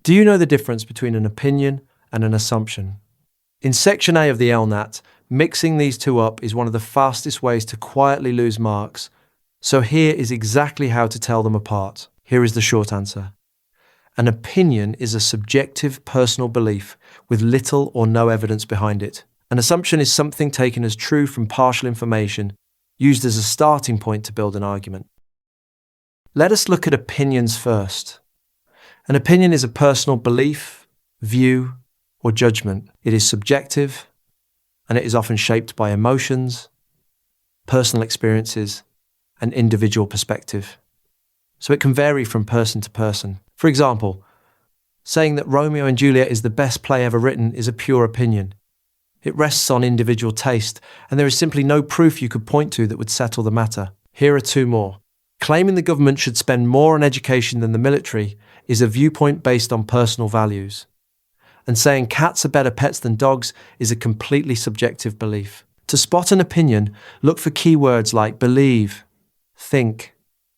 Do you know the difference between an opinion and an assumption? In Section A of the LNAT, mixing these two up is one of the fastest ways to quietly lose marks. So here is exactly how to tell them apart. Here is the short answer. An opinion is a subjective personal belief with little or no evidence behind it. An assumption is something taken as true from partial information, used as a starting point to build an argument. Let us look at opinions first. An opinion is a personal belief, view, or judgment. It is subjective, and it is often shaped by emotions, personal experiences, and individual perspective. So it can vary from person to person. For example, saying that Romeo and Juliet is the best play ever written is a pure opinion. It rests on individual taste, and there is simply no proof you could point to that would settle the matter. Here are two more. Claiming the government should spend more on education than the military is a viewpoint based on personal values. And saying cats are better pets than dogs is a completely subjective belief. To spot an opinion, look for keywords like believe, think,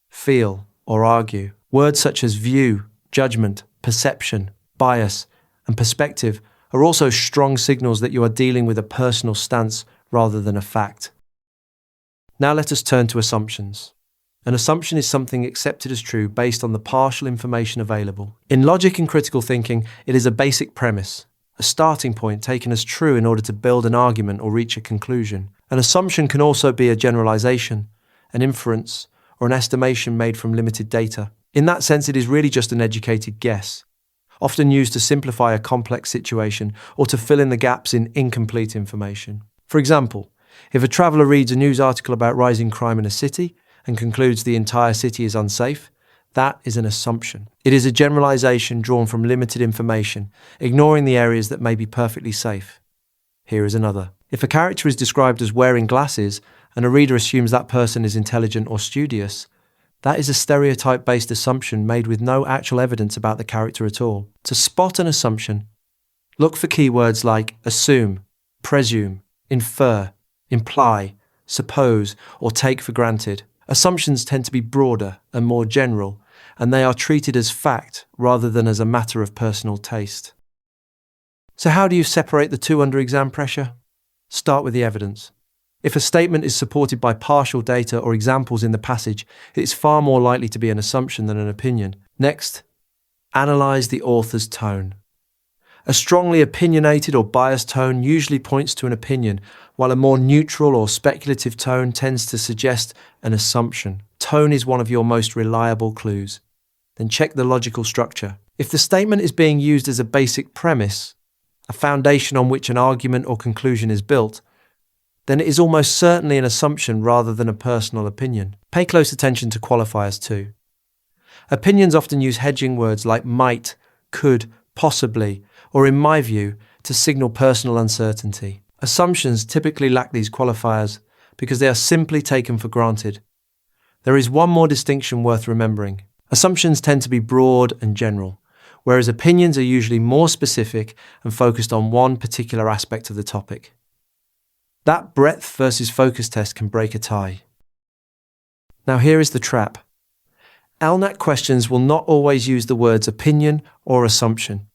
feel, or argue. Words such as view, judgment, perception, bias, and perspective are also strong signals that you are dealing with a personal stance rather than a fact. Now let us turn to assumptions. An assumption is something accepted as true based on the partial information available. In logic and critical thinking, it is a basic premise, a starting point taken as true in order to build an argument or reach a conclusion. An assumption can also be a generalization, an inference, or an estimation made from limited data. In that sense, it is really just an educated guess, often used to simplify a complex situation or to fill in the gaps in incomplete information. For example, if a traveller reads a news article about rising crime in a city and concludes the entire city is unsafe, that is an assumption. It is a generalization drawn from limited information, ignoring the areas that may be perfectly safe. Here is another. If a character is described as wearing glasses and a reader assumes that person is intelligent or studious, that is a stereotype-based assumption made with no actual evidence about the character at all. To spot an assumption, look for keywords like assume, presume, infer, imply, suppose, or take for granted. Assumptions tend to be broader and more general, and they are treated as fact rather than as a matter of personal taste. So how do you separate the two under exam pressure? Start with the evidence. If a statement is supported by partial data or examples in the passage, it is far more likely to be an assumption than an opinion. Next, analyze the author's tone. A strongly opinionated or biased tone usually points to an opinion, while a more neutral or speculative tone tends to suggest an assumption. Tone is one of your most reliable clues. Then check the logical structure. If the statement is being used as a basic premise, a foundation on which an argument or conclusion is built, then it is almost certainly an assumption rather than a personal opinion. Pay close attention to qualifiers too. Opinions often use hedging words like might, could, possibly, or in my view, to signal personal uncertainty. Assumptions typically lack these qualifiers because they are simply taken for granted. There is one more distinction worth remembering. Assumptions tend to be broad and general, whereas opinions are usually more specific and focused on one particular aspect of the topic. That breadth versus focus test can break a tie. Now here is the trap. LNAT questions will not always use the words opinion or assumption.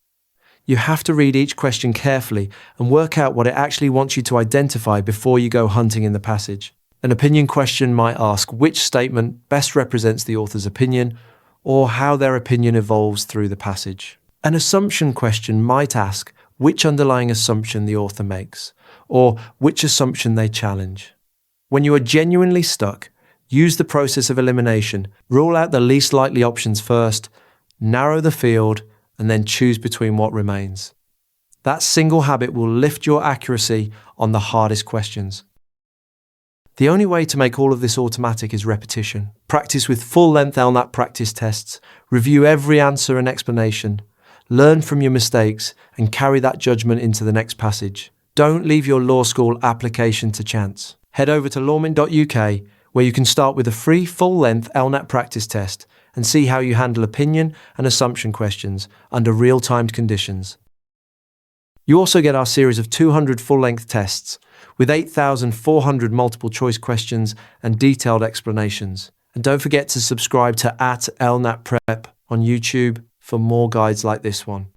You have to read each question carefully and work out what it actually wants you to identify before you go hunting in the passage. An opinion question might ask which statement best represents the author's opinion or how their opinion evolves through the passage. An assumption question might ask which underlying assumption the author makes, or which assumption they challenge. When you are genuinely stuck, use the process of elimination, rule out the least likely options first, narrow the field, and then choose between what remains. That single habit will lift your accuracy on the hardest questions. The only way to make all of this automatic is repetition. Practice with full-length LNAT practice tests, review every answer and explanation, learn from your mistakes, and carry that judgment into the next passage. Don't leave your law school application to chance. Head over to lawmint.uk, where you can start with a free full-length LNAT practice test and see how you handle opinion and assumption questions under real-time conditions. You also get our series of 200 full-length tests with 8,400 multiple-choice questions and detailed explanations. And don't forget to subscribe to @LNAT Prep on YouTube, for more guides like this one.